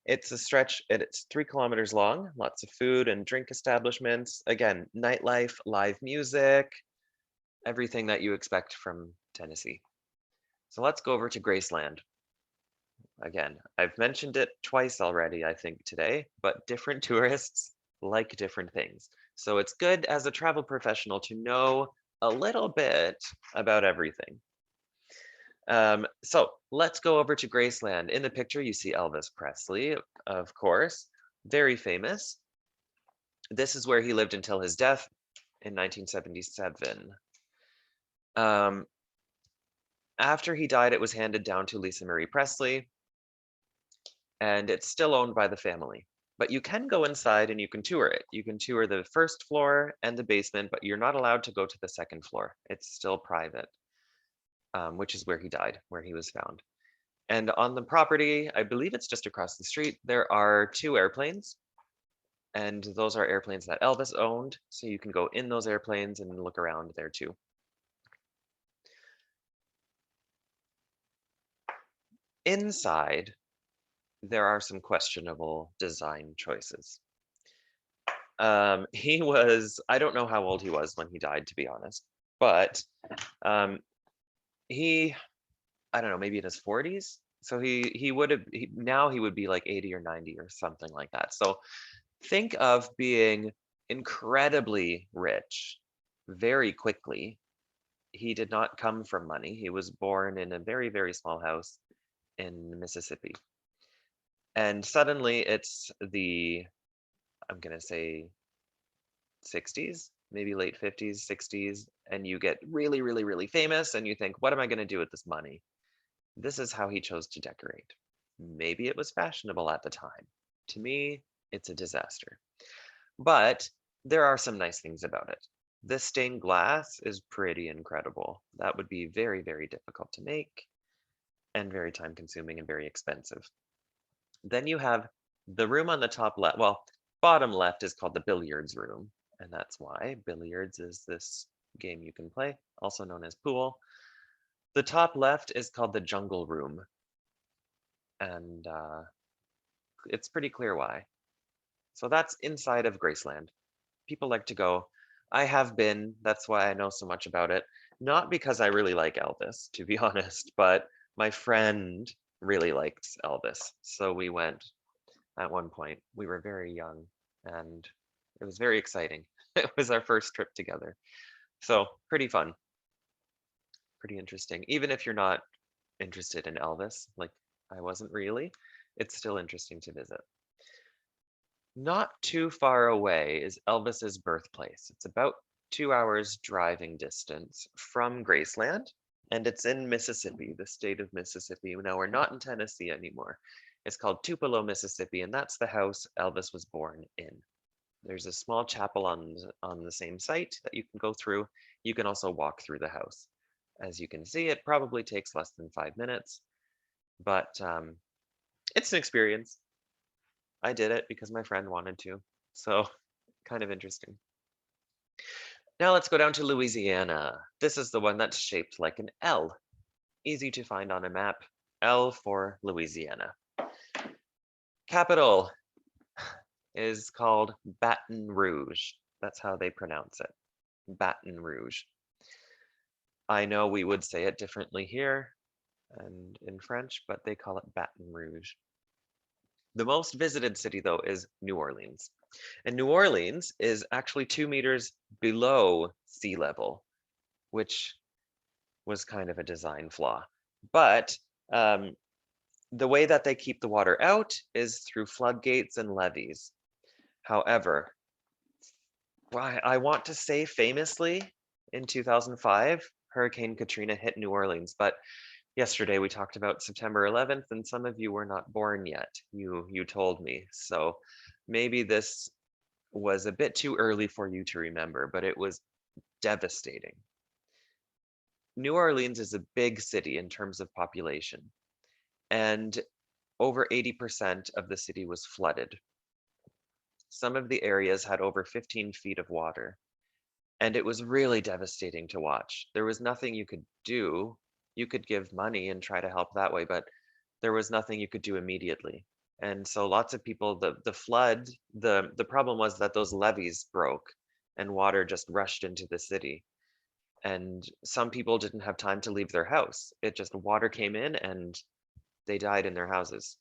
It's a stretch and it's 3 kilometers long, lots of food and drink establishments. Again, nightlife, live music, everything that you expect from Tennessee. So let's go over to Graceland. Again, I've mentioned it twice already, I think, today, but different tourists like different things. So it's good as a travel professional to know a little bit about everything. So let's go over to Graceland. In the picture, you see Elvis Presley, of course, very famous. This is where he lived until his death in 1977. After he died, it was handed down to Lisa Marie Presley, and it's still owned by the family. But you can go inside and you can tour it. You can tour the first floor and the basement, but you're not allowed to go to the second floor. It's still private, which is where he died, where he was found. And on the property, I believe it's just across the street, there are 2 airplanes. And those are airplanes that Elvis owned. So you can go in those airplanes and look around there too. Inside, there are some questionable design choices. He was, I don't know how old he was when he died, to be honest, but he, I don't know, maybe in his 40s. So he would have, now he would be like 80 or 90 or something like that. So think of being incredibly rich very quickly. He did not come from money. He was born in a very, very small house in Mississippi. And suddenly it's the, I'm going to say 60s, maybe late 50s, 60s, and you get really, really, really famous and you think, what am I going to do with this money? This is how he chose to decorate. Maybe it was fashionable at the time. To me, it's a disaster. But there are some nice things about it. This stained glass is pretty incredible. That would be very, very difficult to make and very time consuming and very expensive. Then you have the room on the top left, well, bottom left is called the billiards room. And that's why billiards is this game you can play, also known as pool. The top left is called the jungle room. And it's pretty clear why. So that's inside of Graceland. People like to go. I have been, that's why I know so much about it. Not because I really like Elvis, to be honest, but my friend really liked Elvis. So we went at one point. We were very young and it was very exciting. It was our first trip together. So pretty fun. Pretty interesting. Even if you're not interested in Elvis, like I wasn't really, it's still interesting to visit. Not too far away is Elvis's birthplace. It's about 2 hours driving distance from Graceland, and it's in Mississippi, the state of Mississippi. Now we're not in Tennessee anymore. It's called Tupelo, Mississippi, and that's the house Elvis was born in. There's a small chapel on the same site that you can go through. You can also walk through the house. As you can see, it probably takes less than 5 minutes, but it's an experience. I did it because my friend wanted to. So kind of interesting. Now let's go down to Louisiana. This is the one that's shaped like an L. Easy to find on a map. L for Louisiana. Capital is called Baton Rouge. That's how they pronounce it. Baton Rouge. I know we would say it differently here and in French, but they call it Baton Rouge. The most visited city, though, is New Orleans. And New Orleans is actually 2 meters below sea level, which was kind of a design flaw. But the way that they keep the water out is through floodgates and levees. However, I want to say famously in 2005, Hurricane Katrina hit New Orleans, but yesterday we talked about September 11th, and some of you were not born yet. You told me. So maybe this was a bit too early for you to remember, but it was devastating. New Orleans is a big city in terms of population, and over 80% of the city was flooded. Some of the areas had over 15 feet of water, and it was really devastating to watch. There was nothing you could do. You could give money and try to help that way, but there was nothing you could do immediately. And so lots of people, the flood, the problem was that those levees broke and water just rushed into the city. And some people didn't have time to leave their house. It just water came in and they died in their houses.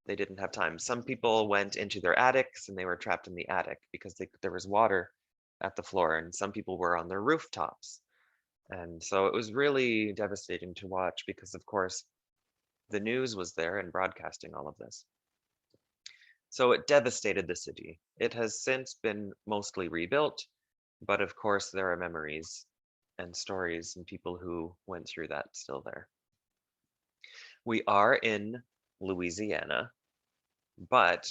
They didn't have time. Some people went into their attics and they were trapped in the attic because there was water at the floor, and some people were on their rooftops. And so it was really devastating to watch because, of course, the news was there and broadcasting all of this. So it devastated the city. It has since been mostly rebuilt, but of course there are memories and stories and people who went through that still there. We are in Louisiana, but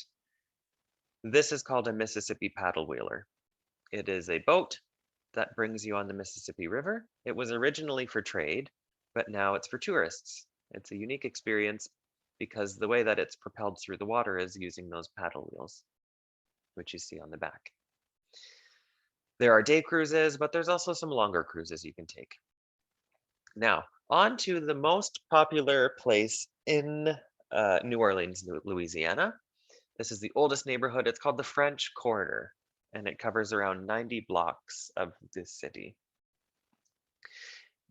this is called a Mississippi paddle wheeler. It is a boat that brings you on the Mississippi River. It was originally for trade, but now it's for tourists. It's a unique experience because the way that it's propelled through the water is using those paddle wheels, which you see on the back. There are day cruises, but there's also some longer cruises you can take. Now, on to the most popular place in New Orleans, Louisiana. This is the oldest neighborhood. It's called the French Quarter, and it covers around 90 blocks of this city.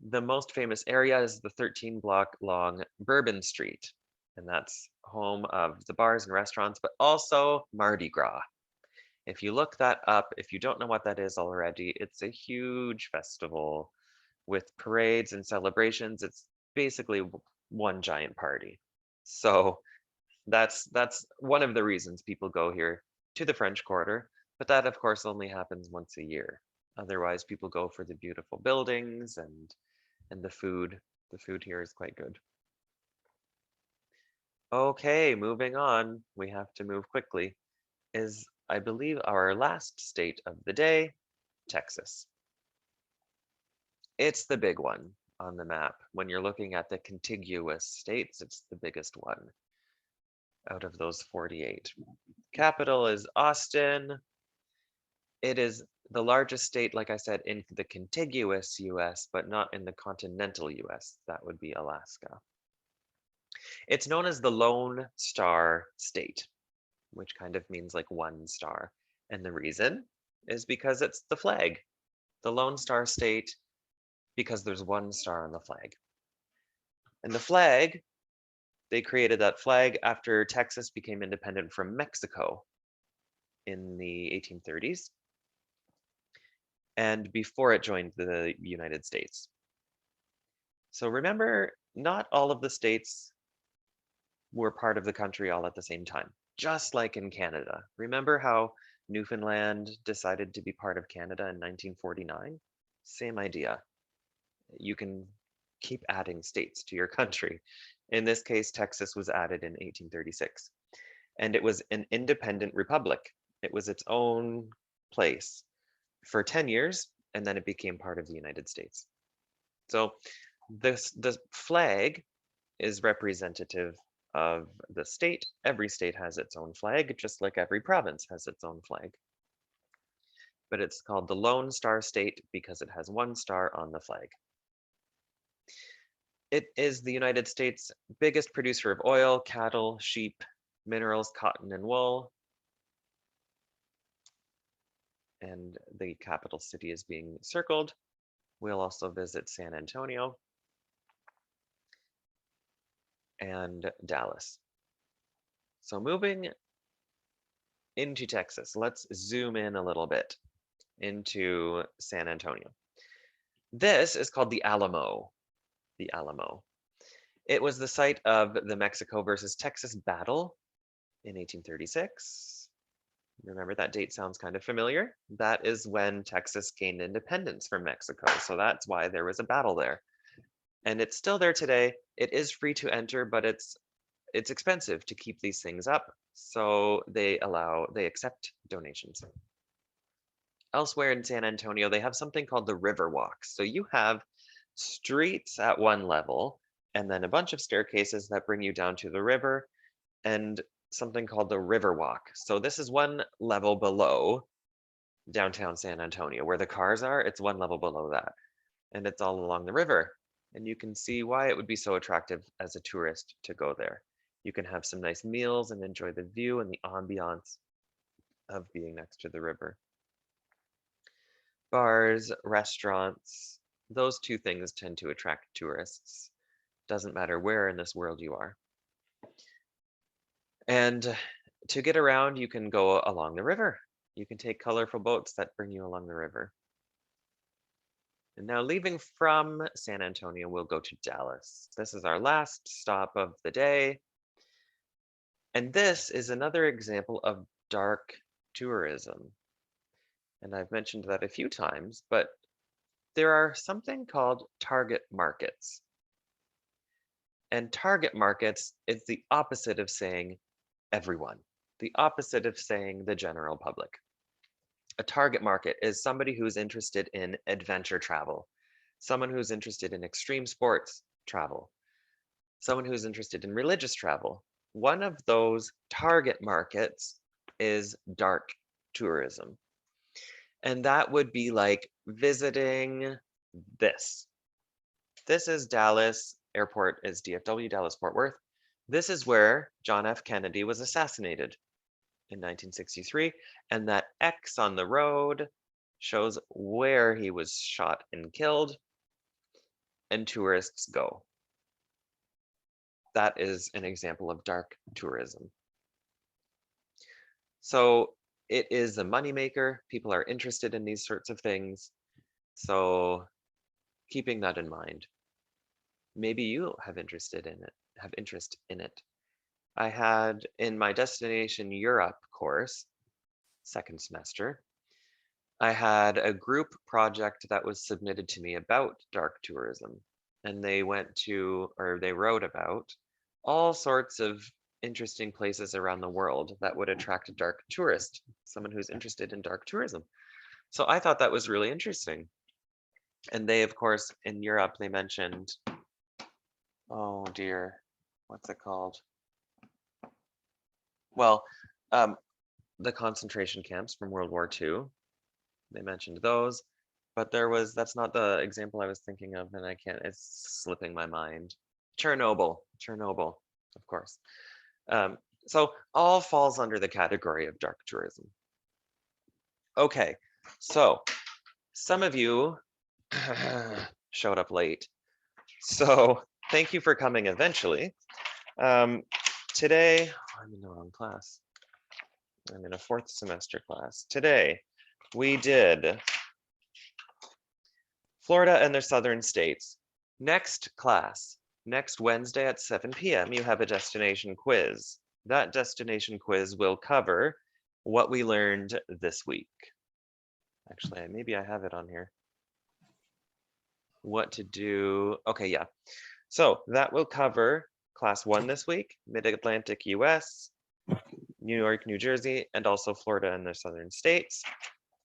The most famous area is the 13-block long Bourbon Street, and that's home of the bars and restaurants, but also Mardi Gras. If you look that up, if you don't know what that is already, it's a huge festival with parades and celebrations. It's basically one giant party. So that's one of the reasons people go here to the French Quarter, but that of course only happens once a year. Otherwise, people go for the beautiful buildings and the food. The food here is quite good. Okay, moving on. We have to move quickly. Is, I believe, our last state of the day, Texas. It's the big one on the map. When you're looking at the contiguous states, it's the biggest one out of those 48. Capital is Austin. It is the largest state, like I said, in the contiguous US, but not in the continental US. That would be Alaska. It's known as the Lone Star State, which kind of means like one star. And the reason is because it's the flag. The Lone Star State, because there's one star on the flag. And the flag, they created that flag after Texas became independent from Mexico in the 1830s and before it joined the United States. So remember, not all of the states were part of the country all at the same time. just like in Canada. Remember how Newfoundland decided to be part of Canada in 1949? Same idea. You can keep adding states to your country. In this case, Texas was added in 1836, and it was an independent republic. It was its own place for 10 years, and then it became part of the United States. So the flag is representative of the state. Every state has its own flag, just like every province has its own flag. But it's called the Lone Star State because it has one star on the flag. It is the United States' biggest producer of oil, cattle, sheep, minerals, cotton, and wool. And the capital city is being circled. We'll also visit San Antonio and Dallas. So moving into Texas, let's zoom in a little bit into San Antonio. This is called the Alamo. The Alamo. It was the site of the Mexico versus Texas battle in 1836. Remember, that date sounds kind of familiar. That is when Texas gained independence from Mexico. So that's why there was a battle there. And it's still there today. It is free to enter, but it's expensive to keep these things up. So they accept donations. Elsewhere in San Antonio, they have something called the River Walk. So you have streets at one level, and then a bunch of staircases that bring you down to the river, and something called the River Walk. So this is one level below downtown San Antonio, where the cars are. It's one level below that, and it's all along the river. And you can see why it would be so attractive as a tourist to go there. You can have some nice meals and enjoy the view and the ambiance of being next to the river. Bars, restaurants, those two things tend to attract tourists. Doesn't matter where in this world you are. And to get around, you can go along the river. You can take colorful boats that bring you along the river. And now leaving from San Antonio, we'll go to Dallas. This is our last stop of the day. And this is another example of dark tourism. And I've mentioned that a few times, but there are something called target markets. And target markets is the opposite of saying everyone, the opposite of saying the general public. A target market is somebody who's interested in adventure travel, someone who's interested in extreme sports travel, someone who's interested in religious travel. One of those target markets is dark tourism. And that would be like visiting this. This is Dallas Airport, is DFW, Dallas Fort Worth. This is where John F. Kennedy was assassinated in 1963. And that X on the road shows where he was shot and killed, and tourists go. That is an example of dark tourism. So it is a moneymaker. People are interested in these sorts of things. So keeping that in mind. Maybe you have interest in it. I had in my Destination Europe course, second semester, I had a group project that was submitted to me about dark tourism. And they wrote about all sorts of interesting places around the world that would attract a dark tourist, someone who's interested in dark tourism. So I thought that was really interesting. And they, of course, in Europe, they mentioned, oh dear, what's it called? Well, the concentration camps from World War II. They mentioned those, but that's not the example I was thinking of, and it's slipping my mind. Chernobyl, of course. So all falls under the category of dark tourism. Okay, so some of you showed up late. So thank you for coming eventually. Today, I'm in the wrong class. I'm in a fourth semester class. Today, we did Florida and their southern states. Next class, next Wednesday at 7 p.m., you have a destination quiz. that destination quiz will cover what we learned this week. Actually, maybe I have it on here. What to do. Okay, yeah. So that will cover class 1 this week, Mid-Atlantic US, New York, New Jersey, and also Florida and the southern states.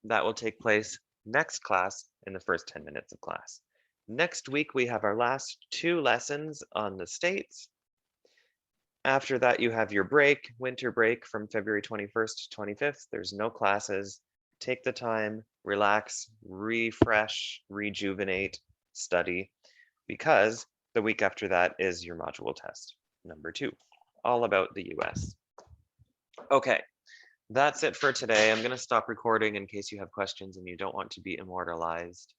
That will take place next class in the first 10 minutes of class. Next week, we have our last 2 lessons on the states. After that, you have your break, winter break from February 21st to 25th. There's no classes. Take the time, relax, refresh, rejuvenate, study, because the week after that is your module test, number 2, all about the US. Okay, that's it for today. I'm going to stop recording in case you have questions and you don't want to be immortalized.